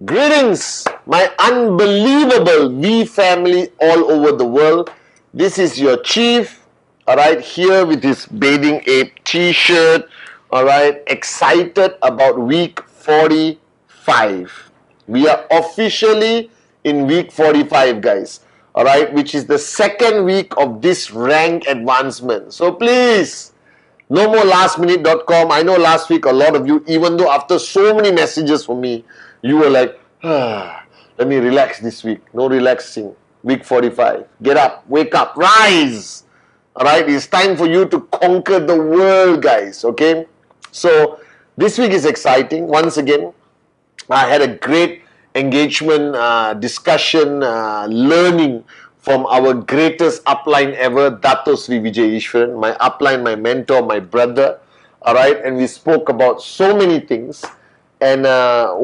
Greetings, my unbelievable V family all over the world. This is your chief, alright, here with his bathing ape t-shirt, alright, excited about week 45. We are officially in week 45, guys, alright, which is the second week of this rank advancement. So please, no more lastminute.com. I know last week a lot of you, even though after so many messages from me, you were like, let me relax this week. No relaxing. Week 45. Get up, wake up, rise. Alright, it's time for you to conquer the world, guys. Okay? So, this week is exciting. Once again, I had a great engagement, discussion, learning from our greatest upline ever, Dato Sri Vijay Ishwaran, my upline, my mentor, my brother. Alright, and we spoke about so many things. And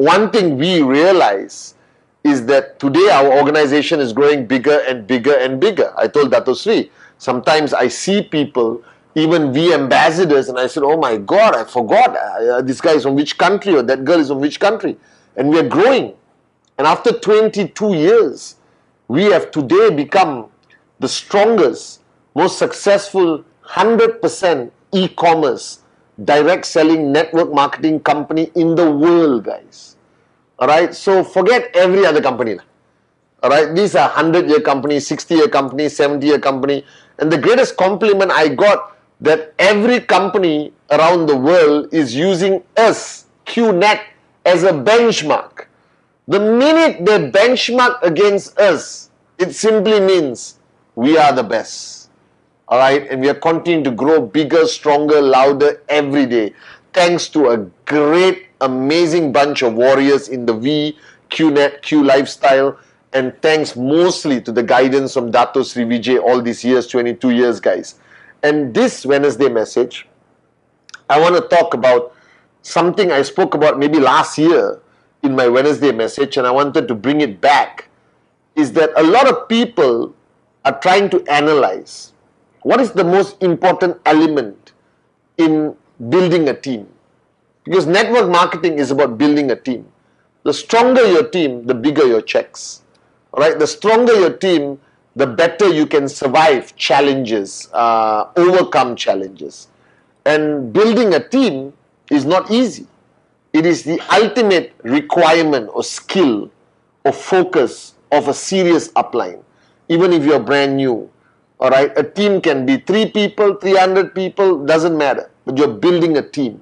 one thing we realize is that today our organization is growing bigger and bigger and bigger. I told Dato Sri, sometimes I see people, even we ambassadors, and I said, oh my God, I forgot, this guy is from which country or that girl is from which country. And we are growing. And after 22 years, we have today become the strongest, most successful 100% e-commerce direct selling network marketing company in the world, guys. Alright, so forget every other company. Alright, these are 100-year company, 60-year company, 70-year company. And the greatest compliment I got that every company around the world is using us, Qnet, as a benchmark. The minute they benchmark against us, it simply means we are the best. Alright, and we are continuing to grow bigger, stronger, louder every day. Thanks to a great, amazing bunch of warriors in the V, Qnet, Q Lifestyle, and thanks mostly to the guidance from Dato Sri Vijay all these years, 22 years, guys. And this Wednesday message, I want to talk about something I spoke about maybe last year in my Wednesday message, and I wanted to bring it back, is that a lot of people are trying to analyze what is the most important element in building a team? Because network marketing is about building a team. The stronger your team, the bigger your checks. Alright, the stronger your team, the better you can survive challenges, overcome challenges. And building a team is not easy. It is the ultimate requirement or skill or focus of a serious upline. Even if you're brand new. Alright, a team can be 3 people, 300 people, doesn't matter. But you're building a team.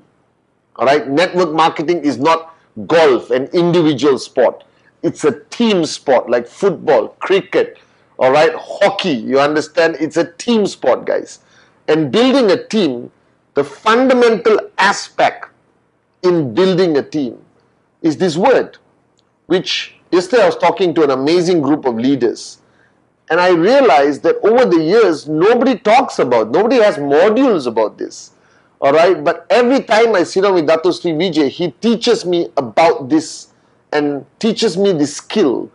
Alright, network marketing is not golf, an individual sport. It's a team sport like football, cricket, alright, hockey. You understand? It's a team sport, guys. And building a team, the fundamental aspect in building a team is this word, which yesterday I was talking to an amazing group of leaders. And I realized that over the years, nobody talks about, nobody has modules about this. Alright, but every time I sit down with Dato Sri Vijay, he teaches me about this and teaches me this skill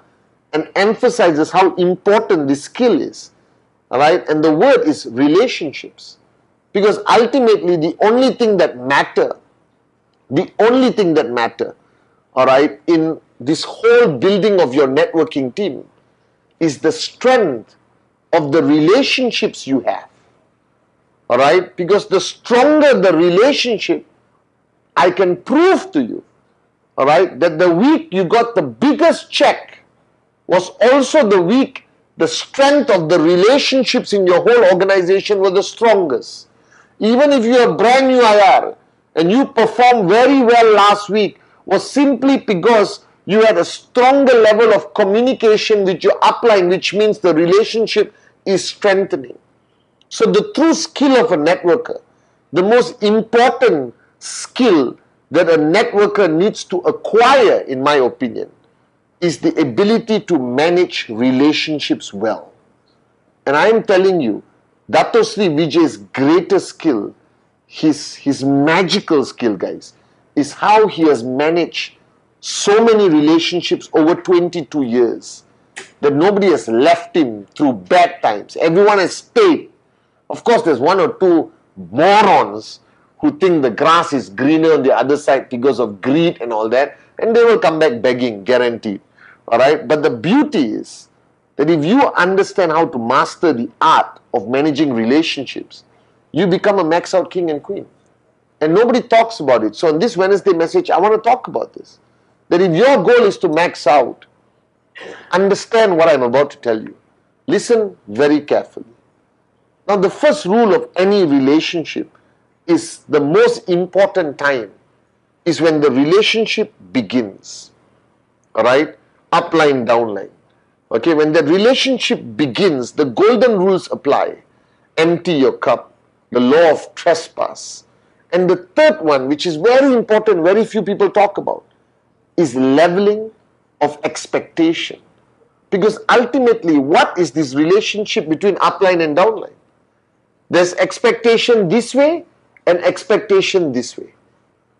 and emphasizes how important this skill is. Alright, and the word is relationships. Because ultimately, the only thing that matter, alright, in this whole building of your networking team is the strength of the relationships you have. Alright? Because the stronger the relationship, I can prove to you, alright, that the week you got the biggest check was also the week the strength of the relationships in your whole organization were the strongest. Even if you are brand new IR and you performed very well last week, was simply because you had a stronger level of communication with your upline, which means the relationship is strengthening. So the true skill of a networker, the most important skill that a networker needs to acquire, in my opinion, is the ability to manage relationships well. And I am telling you, Dato Sri Vijay's greatest skill, his magical skill, guys, is how he has managed so many relationships over 22 years. that nobody has left him through bad times. Everyone has stayed. Of course, there's one or two morons who think the grass is greener on the other side because of greed and all that, and they will come back begging, guaranteed. Alright? But the beauty is that if you understand how to master the art of managing relationships, you become a max out king and queen. And nobody talks about it. So on this Wednesday message, I want to talk about this. That if your goal is to max out, understand what I'm about to tell you. Listen very carefully. Now, the first rule of any relationship is the most important time is when the relationship begins. Alright? Upline, downline. Okay, when the relationship begins, the golden rules apply. Empty your cup, the law of trespass. And the third one, which is very important, very few people talk about, is leveling of expectation. Because ultimately, what is this relationship between upline and downline? There's expectation this way and expectation this way.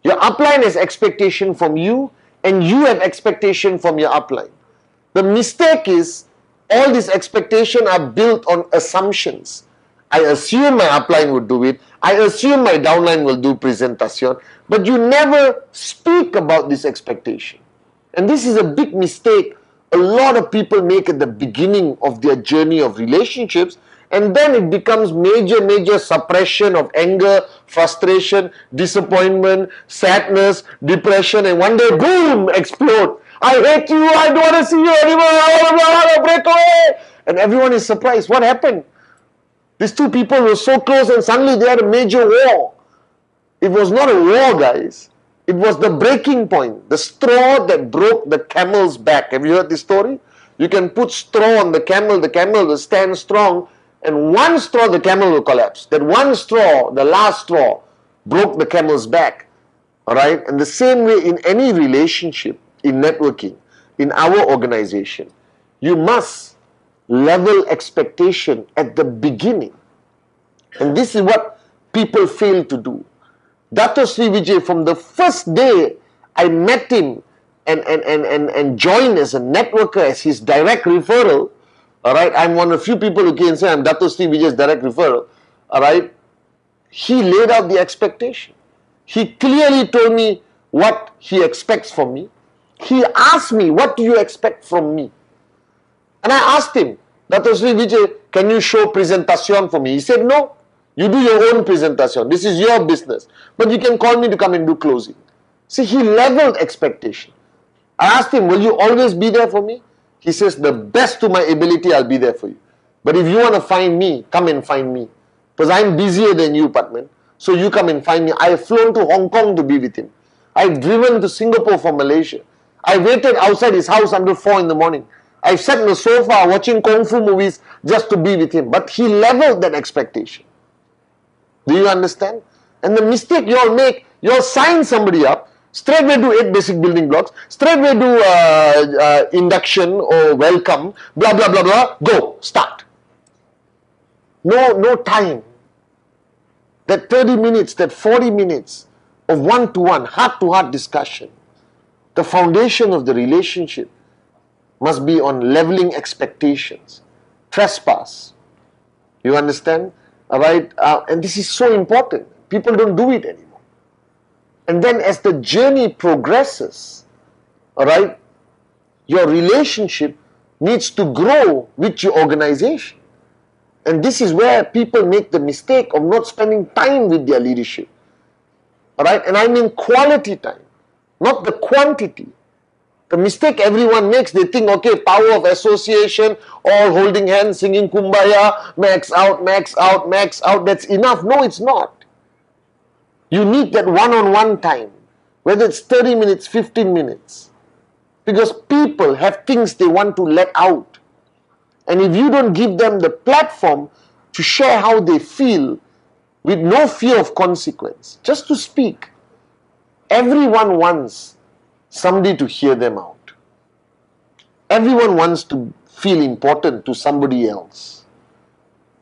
Your upline has expectation from you and you have expectation from your upline. The mistake is all these expectations are built on assumptions. I assume my upline would do it. I assume my downline will do presentation. But you never speak about this expectation. And this is a big mistake a lot of people make at the beginning of their journey of relationships. And then it becomes major suppression of anger, frustration, disappointment, sadness, depression. And one day, boom, explode. I hate you. I don't want to see you anymore. I want to break away. And everyone is surprised. What happened? These two people were so close and suddenly they had a major war. It was not a war, guys. It was the breaking point. The straw that broke the camel's back. Have you heard this story? You can put straw on the camel will stand strong, and one straw, the camel will collapse. That one straw, the last straw, broke the camel's back. Alright? And the same way in any relationship, in networking, in our organization, you must level expectation at the beginning. And this is what people fail to do. Dato Sri Vijay, from the first day I met him and joined as a networker, as his direct referral, alright, I'm one of the few people who can say I'm Dato Sri Vijay's direct referral, alright, he laid out the expectation. He clearly told me what he expects from me. He asked me, what do you expect from me? And I asked him, Dato Sri Vijay, can you show presentation for me? He said, no, you do your own presentation. This is your business. But you can call me to come and do closing. See, he leveled expectation. I asked him, will you always be there for me? He says, the best to my ability, I'll be there for you. But if you want to find me, come and find me. Because I'm busier than you, Pathman. So you come and find me. I have flown to Hong Kong to be with him. I've driven to Singapore from Malaysia. I waited outside his house until 4 in the morning. I sat on the sofa watching Kung Fu movies just to be with him. But he leveled that expectation. Do you understand? And the mistake you all make, you all sign somebody up, straightway do 8 basic building blocks, straightway do induction or welcome, blah, blah, blah, blah, go, start. No time. That 30 minutes, that 40 minutes of one-to-one, heart-to-heart discussion, the foundation of the relationship must be on leveling expectations. Trespass. You understand? Alright? And this is so important. People don't do it anymore. And then as the journey progresses, alright, your relationship needs to grow with your organization. And this is where people make the mistake of not spending time with their leadership. Alright? And I mean quality time, not the quantity. The mistake everyone makes, they think, okay, power of association, all holding hands, singing Kumbaya, max out, max out, max out, that's enough. No, it's not. You need that one-on-one time, whether it's 30 minutes, 15 minutes. Because people have things they want to let out. And if you don't give them the platform to share how they feel with no fear of consequence, just to speak, everyone wants somebody to hear them out. Everyone wants to feel important to somebody else.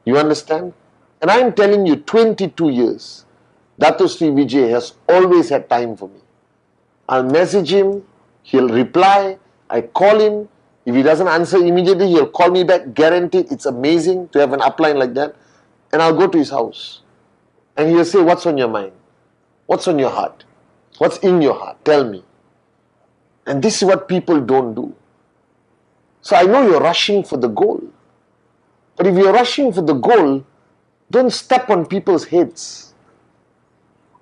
You understand? And I'm telling you, 22 years, Dato Sri Vijay has always had time for me. I'll message him, he'll reply, I call him. If he doesn't answer immediately, he'll call me back, guaranteed. It's amazing to have an upline like that. And I'll go to his house. And he'll say, what's on your mind? What's on your heart? What's in your heart? Tell me. And this is what people don't do. So I know you're rushing for the goal. But if you're rushing for the goal, don't step on people's heads.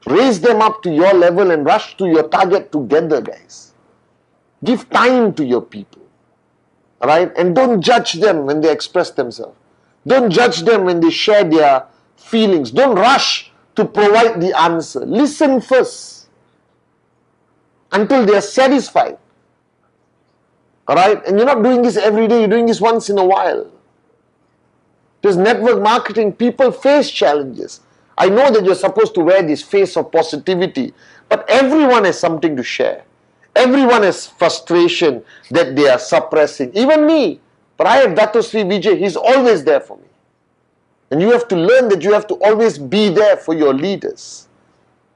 Raise them up to your level and rush to your target together, guys. Give time to your people. Alright? And don't judge them when they express themselves. Don't judge them when they share their feelings. Don't rush to provide the answer. Listen first until they are satisfied. Alright? And you're not doing this every day, you're doing this once in a while. Because network marketing, people face challenges. I know that you're supposed to wear this face of positivity, but everyone has something to share. Everyone has frustration that they are suppressing. Even me. But I have Dato Sri Vijay, he's always there for me. And you have to learn that you have to always be there for your leaders.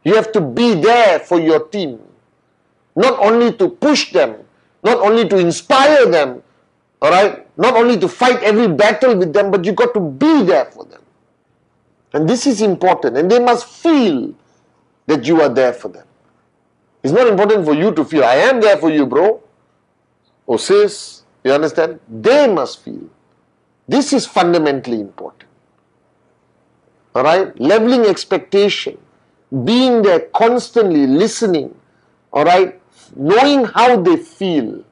You have to be there for your team. Not only to push them, not only to inspire them, alright, not only to fight every battle with them, but you got to be there for them. And this is important. And they must feel that you are there for them. It's not important for you to feel, I am there for you, bro. Or sis, you understand? They must feel. This is fundamentally important. Alright? Leveling expectation. Being there constantly, listening. Alright? Knowing how they feel.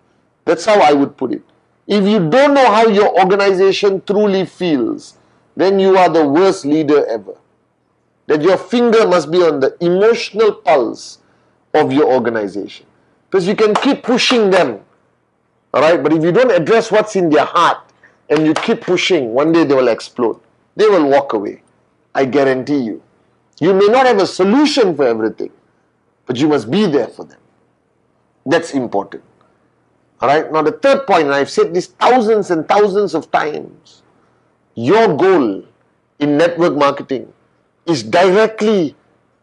That's how I would put it. If you don't know how your organization truly feels, then you are the worst leader ever. That your finger must be on the emotional pulse of your organization. Because you can keep pushing them. Alright? But if you don't address what's in their heart and you keep pushing, one day they will explode. They will walk away. I guarantee you. You may not have a solution for everything, but you must be there for them. That's important. Alright? Now the third point, and I've said this thousands and thousands of times, your goal in network marketing is directly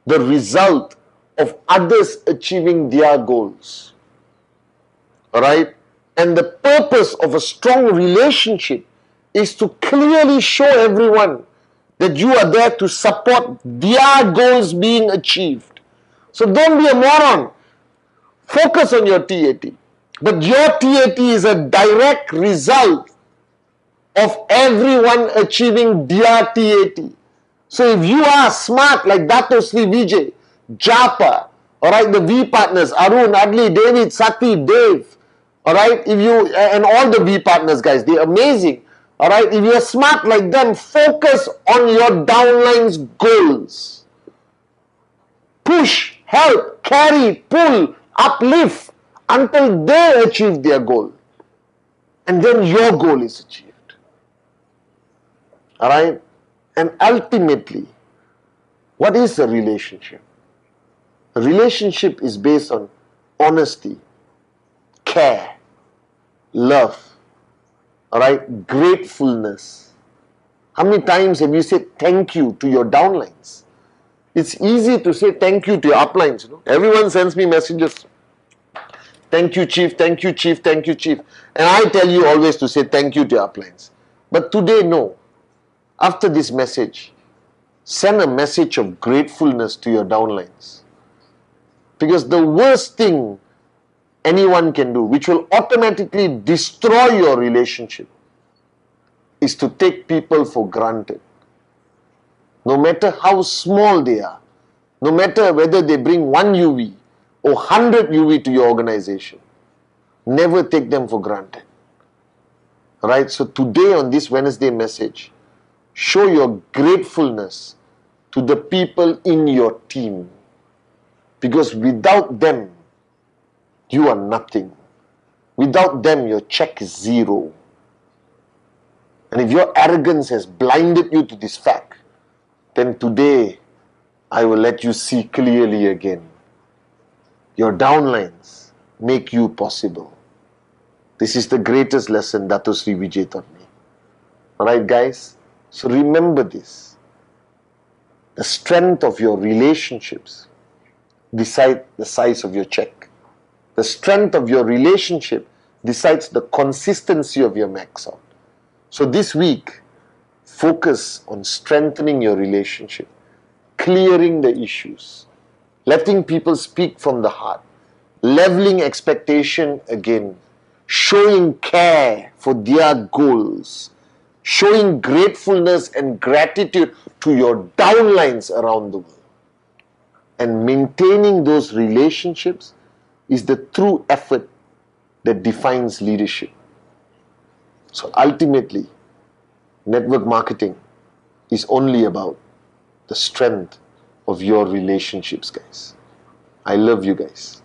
the result of others achieving their goals. Alright? And the purpose of a strong relationship is to clearly show everyone that you are there to support their goals being achieved. So don't be a moron. Focus on your TAT. But your TAT is a direct result of everyone achieving their TAT. So if you are smart like Dato Sri Vijay, Japa, alright, the V partners, Arun, Adli, David, Sati, Dave, alright, if you, and all the V partners guys, they're amazing. Alright, if you're smart like them, focus on your downlines goals. Push, help, carry, pull, uplift until they achieve their goal. And then your goal is achieved. Alright? And ultimately, what is a relationship? A relationship is based on honesty, care, love, alright, gratefulness. How many times have you said thank you to your downlines? It's easy to say thank you to your uplines. You know? Everyone sends me messages. Thank you, chief, thank you, chief, thank you, chief. And I tell you always to say thank you to your uplines. But today, no. After this message, send a message of gratefulness to your downlines. Because the worst thing anyone can do, which will automatically destroy your relationship, is to take people for granted. No matter how small they are, no matter whether they bring 1 UV or 100 UV to your organization, never take them for granted. Right? So today on this Wednesday message, show your gratefulness to the people in your team. Because without them, you are nothing. Without them, your check is zero. And if your arrogance has blinded you to this fact, then today, I will let you see clearly again. Your downlines make you possible. This is the greatest lesson Dato Sri Vijay taught me. Alright guys? So remember this. The strength of your relationships decide the size of your check. The strength of your relationship decides the consistency of your max out. So this week, focus on strengthening your relationship, clearing the issues, letting people speak from the heart, leveling expectation again, showing care for their goals, showing gratefulness and gratitude to your downlines around the world. And maintaining those relationships is the true effort that defines leadership. So ultimately, network marketing is only about the strength of your relationships, guys. I love you guys.